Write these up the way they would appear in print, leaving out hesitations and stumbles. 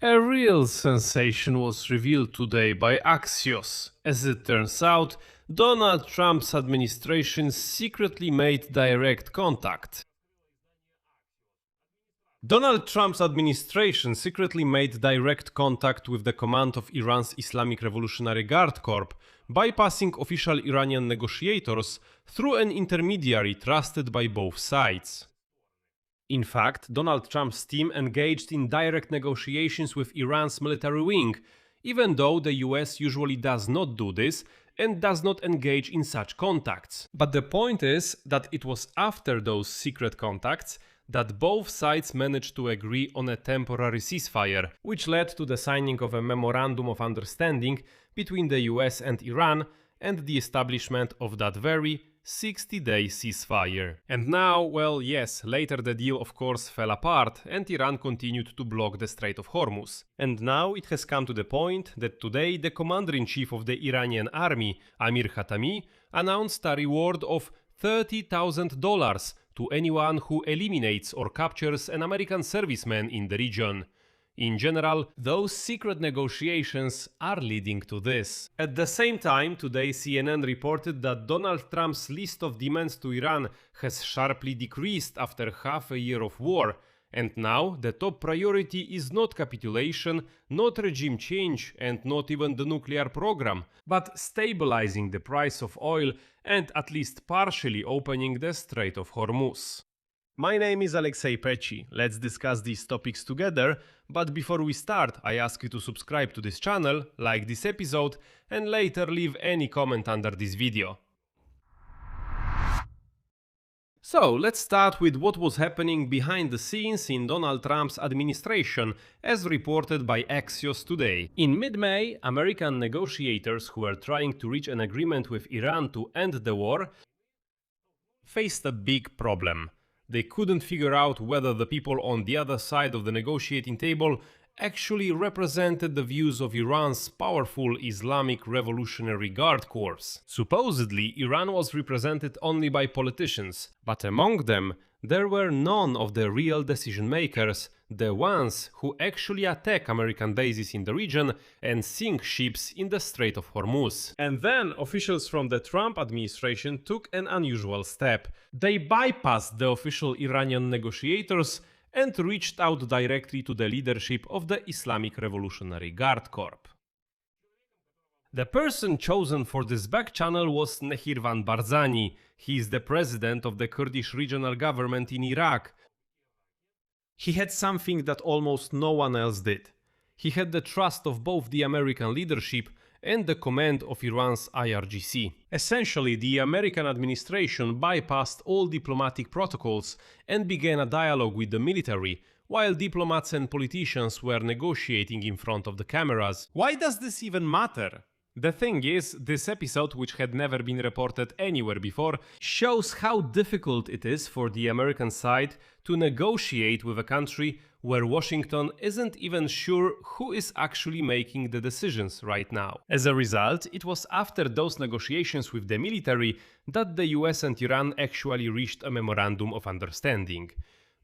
A real sensation was revealed today by Axios. As it turns out, Donald Trump's administration secretly made direct contact. Donald Trump's administration secretly made direct contact with the command of Iran's Islamic Revolutionary Guard Corps, bypassing official Iranian negotiators through an intermediary trusted by both sides. In fact, Donald Trump's team engaged in direct negotiations with Iran's military wing, even though the US usually does not do this and does not engage in such contacts. But the point is that it was after those secret contacts that both sides managed to agree on a temporary ceasefire, which led to the signing of a memorandum of understanding between the US and Iran and the establishment of that very 60-day ceasefire. And now, well, yes, later the deal of course fell apart and Iran continued to block the Strait of Hormuz. And now it has come to the point that today the commander-in-chief of the Iranian army, Amir Khatami, announced a reward of $30,000 to anyone who eliminates or captures an American serviceman in the region. In general, those secret negotiations are leading to this. At the same time, today CNN reported that Donald Trump's list of demands to Iran has sharply decreased after half a year of war, and now the top priority is not capitulation, not regime change, and not even the nuclear program, but stabilizing the price of oil and at least partially opening the Strait of Hormuz. My name is Pechiy. Let's discuss these topics together, but before we start, I ask you to subscribe to this channel, like this episode, and later leave any comment under this video. So, let's start with what was happening behind the scenes in Donald Trump's administration, as reported by Axios today. In mid-May, American negotiators who were trying to reach an agreement with Iran to end the war faced a big problem. They couldn't figure out whether the people on the other side of the negotiating table actually represented the views of Iran's powerful Islamic Revolutionary Guard Corps. Supposedly, Iran was represented only by politicians, but among them, there were none of the real decision makers, the ones who actually attack American bases in the region and sink ships in the Strait of Hormuz. And then officials from the Trump administration took an unusual step. They bypassed the official Iranian negotiators and reached out directly to the leadership of the Islamic Revolutionary Guard Corps. The person chosen for this backchannel was Nehirvan Barzani. He is the president of the Kurdish regional government in Iraq. He had something that almost no one else did. He had the trust of both the American leadership and the command of Iran's IRGC. Essentially, the American administration bypassed all diplomatic protocols and began a dialogue with the military, while diplomats and politicians were negotiating in front of the cameras. Why does this even matter? The thing is, this episode, which had never been reported anywhere before, shows how difficult it is for the American side to negotiate with a country where Washington isn't even sure who is actually making the decisions right now. As a result, it was after those negotiations with the military that the US and Iran actually reached a memorandum of understanding.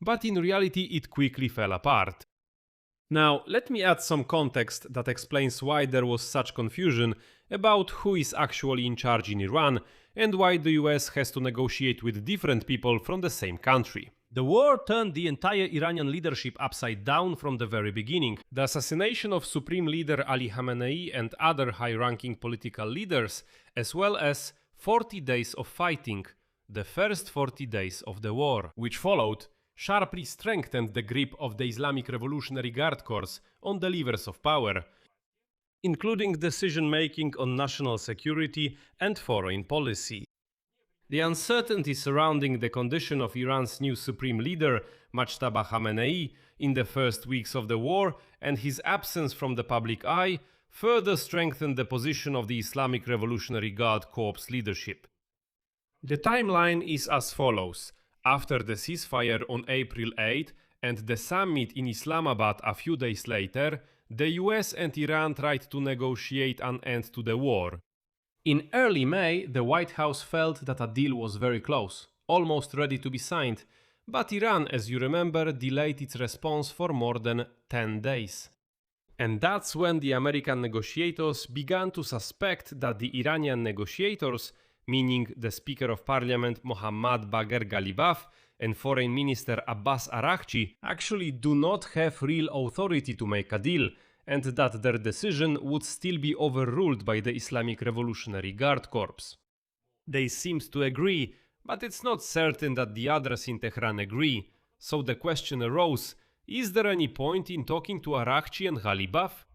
But in reality, it quickly fell apart. Now, let me add some context that explains why there was such confusion about who is actually in charge in Iran and why the US has to negotiate with different people from the same country. The war turned the entire Iranian leadership upside down from the very beginning. The assassination of Supreme Leader Ali Khamenei and other high-ranking political leaders, as well as 40 days of fighting, the first 40 days of the war, which followed, sharply strengthened the grip of the Islamic Revolutionary Guard Corps on the levers of power, including decision-making on national security and foreign policy. The uncertainty surrounding the condition of Iran's new supreme leader, Mojtaba Khamenei, in the first weeks of the war and his absence from the public eye further strengthened the position of the Islamic Revolutionary Guard Corps leadership. The timeline is as follows. After the ceasefire on April 8 and the summit in Islamabad a few days later, the US and Iran tried to negotiate an end to the war. In early May, the White House felt that a deal was very close, almost ready to be signed, but Iran, as you remember, delayed its response for more than 10 days. And that's when the American negotiators began to suspect that the Iranian negotiators, meaning the Speaker of Parliament Mohammad Bagher Ghalibaf and Foreign Minister Abbas Araghchi, actually do not have real authority to make a deal, and that their decision would still be overruled by the Islamic Revolutionary Guard Corps. They seemed to agree, but it's not certain that the others in Tehran agree, so the question arose, is there any point in talking to Araghchi and Ghalibaf?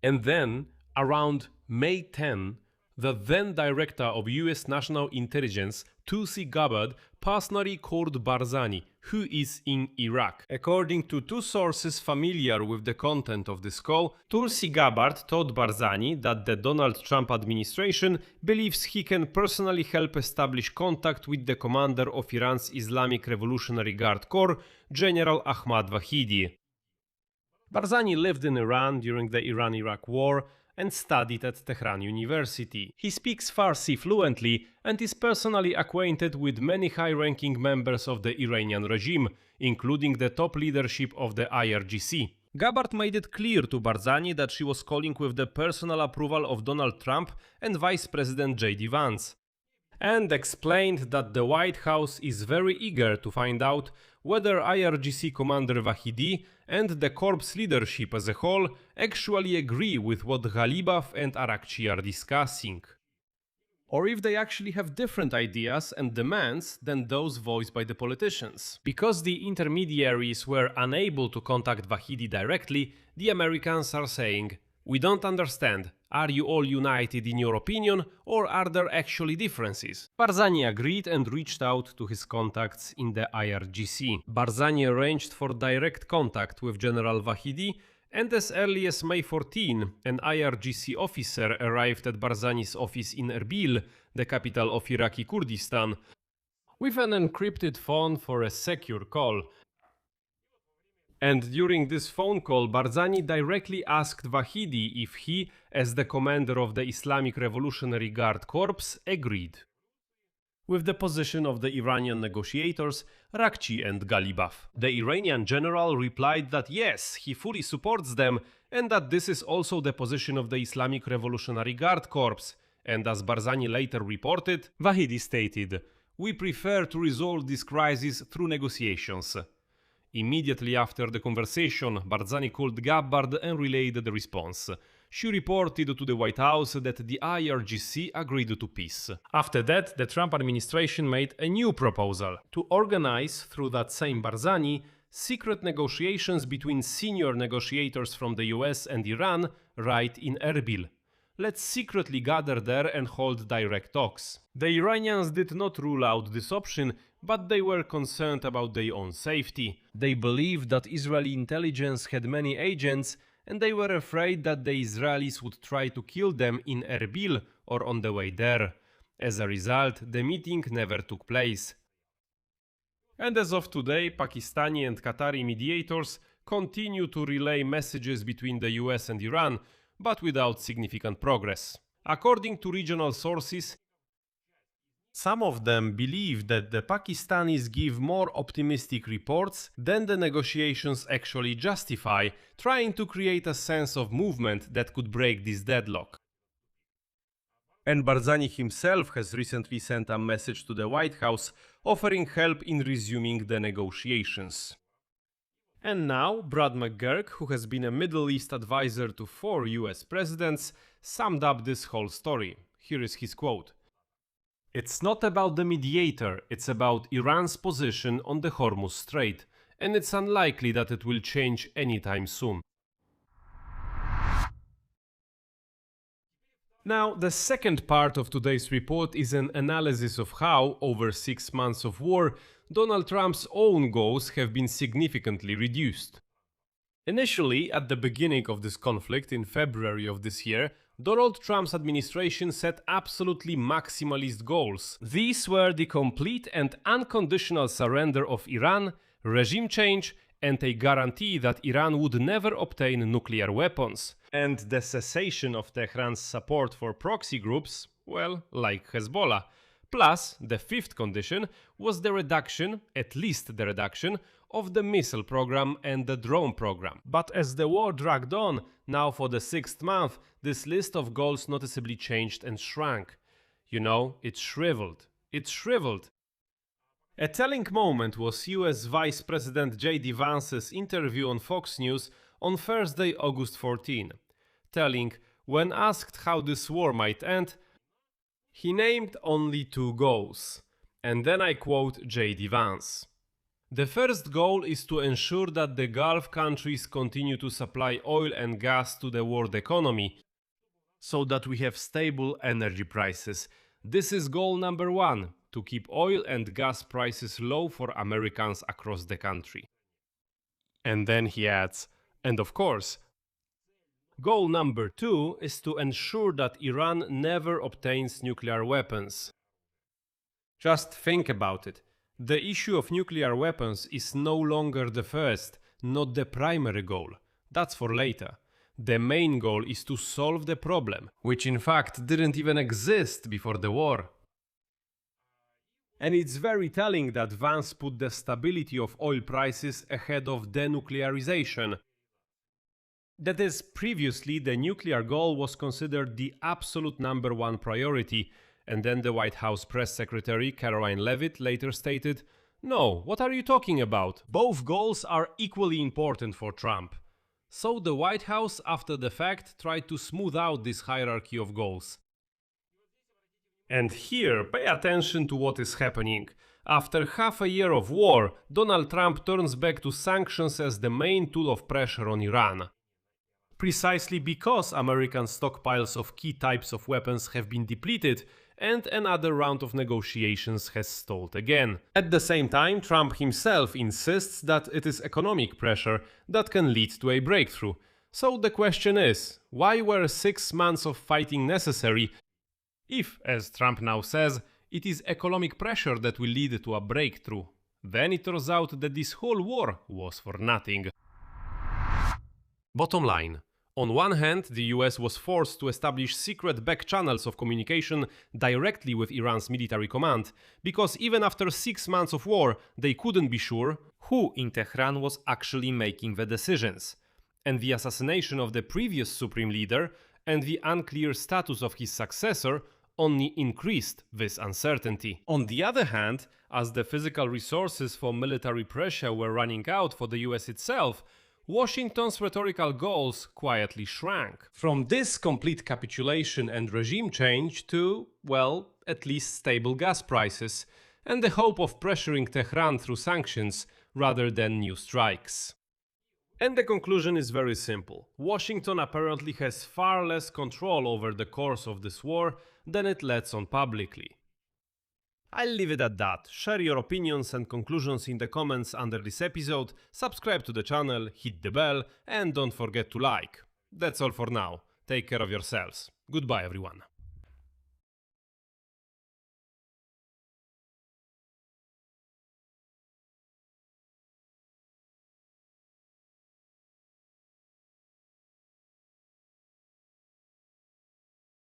And then, around May 10, the then director of US National Intelligence, Tulsi Gabbard, personally called Barzani, who is in Iraq. According to two sources familiar with the content of this call, Tulsi Gabbard told Barzani that the Donald Trump administration believes he can personally help establish contact with the commander of Iran's Islamic Revolutionary Guard Corps, General Ahmad Vahidi. Barzani lived in Iran during the Iran-Iraq War and studied at Tehran University. He speaks Farsi fluently and is personally acquainted with many high-ranking members of the Iranian regime, including the top leadership of the IRGC. Gabbard made it clear to Barzani that she was calling with the personal approval of Donald Trump and Vice President J.D. Vance, and explained that the White House is very eager to find out whether IRGC Commander Vahidi and the Corps leadership as a whole actually agree with what Ghalibaf and Araghchi are discussing, or if they actually have different ideas and demands than those voiced by the politicians. Because the intermediaries were unable to contact Vahidi directly, the Americans are saying, "We don't understand. Are you all united in your opinion, or are there actually differences?" Barzani agreed and reached out to his contacts in the IRGC. Barzani arranged for direct contact with General Vahidi, and as early as May 14, an IRGC officer arrived at Barzani's office in Erbil, the capital of Iraqi Kurdistan, with an encrypted phone for a secure call. And during this phone call, Barzani directly asked Vahidi if he, as the commander of the Islamic Revolutionary Guard Corps, agreed with the position of the Iranian negotiators, Araghchi and Ghalibaf. The Iranian general replied that yes, he fully supports them, and that this is also the position of the Islamic Revolutionary Guard Corps. And as Barzani later reported, Vahidi stated, "We prefer to resolve this crisis through negotiations." Immediately after the conversation, Barzani called Gabbard and relayed the response. She reported to the White House that the IRGC agreed to peace. After that, the Trump administration made a new proposal to organize, through that same Barzani, secret negotiations between senior negotiators from the US and Iran right in Erbil. Let's secretly gather there and hold direct talks. The Iranians did not rule out this option, but they were concerned about their own safety. They believed that Israeli intelligence had many agents, and they were afraid that the Israelis would try to kill them in Erbil or on the way there. As a result, the meeting never took place. And as of today, Pakistani and Qatari mediators continue to relay messages between the US and Iran, but without significant progress. According to regional sources, some of them believe that the Pakistanis give more optimistic reports than the negotiations actually justify, trying to create a sense of movement that could break this deadlock. And Barzani himself has recently sent a message to the White House offering help in resuming the negotiations. And now, Brad McGurk, who has been a Middle East advisor to 4 US presidents, summed up this whole story. Here is his quote. "It's not about the mediator, it's about Iran's position on the Hormuz Strait, and it's unlikely that it will change anytime soon." Now, the second part of today's report is an analysis of how, over 6 months of war, Donald Trump's own goals have been significantly reduced. Initially, at the beginning of this conflict in February of this year, Donald Trump's administration set absolutely maximalist goals. These were the complete and unconditional surrender of Iran, regime change, and a guarantee that Iran would never obtain nuclear weapons, and the cessation of Tehran's support for proxy groups, well, like Hezbollah, Plus, the fifth condition was the reduction, at least the reduction, of the missile program and the drone program. But as the war dragged on, now for the sixth month, this list of goals noticeably changed and shrank. You know, it shriveled. It shriveled. A telling moment was US Vice President J.D. Vance's interview on Fox News on Thursday, August 14, telling, when asked how this war might end, he named only two goals. And then I quote J.D. Vance. The first goal is to ensure that the Gulf countries continue to supply oil and gas to the world economy, so that we have stable energy prices. This is goal number one, to keep oil and gas prices low for Americans across the country. And then he adds, and of course, goal number two is to ensure that Iran never obtains nuclear weapons. Just think about it. The issue of nuclear weapons is no longer the first, not the primary goal. That's for later. The main goal is to solve the problem, which in fact didn't even exist before the war. And it's very telling that Vance put the stability of oil prices ahead of denuclearization. That is, previously the nuclear goal was considered the absolute number one priority, and then the White House press secretary Caroline Leavitt later stated, "No, what are you talking about? Both goals are equally important for Trump." So the White House, after the fact, tried to smooth out this hierarchy of goals. And here, pay attention to what is happening. After half a year of war, Donald Trump turns back to sanctions as the main tool of pressure on Iran. Precisely because American stockpiles of key types of weapons have been depleted and another round of negotiations has stalled again. At the same time, Trump himself insists that it is economic pressure that can lead to a breakthrough. So the question is, why were 6 months of fighting necessary if, as Trump now says, it is economic pressure that will lead to a breakthrough? Then it turns out that this whole war was for nothing. Bottom line. On one hand, the US was forced to establish secret back channels of communication directly with Iran's military command, because even after 6 months of war, they couldn't be sure who in Tehran was actually making the decisions. And the assassination of the previous supreme leader and the unclear status of his successor only increased this uncertainty. On the other hand, as the physical resources for military pressure were running out for the US itself, Washington's rhetorical goals quietly shrank. From this complete capitulation and regime change to, well, at least stable gas prices, and the hope of pressuring Tehran through sanctions rather than new strikes. And the conclusion is very simple. Washington apparently has far less control over the course of this war than it lets on publicly. I'll leave it at that. Share your opinions and conclusions in the comments under this episode, subscribe to the channel, hit the bell, and don't forget to like. That's all for now. Take care of yourselves. Goodbye, everyone.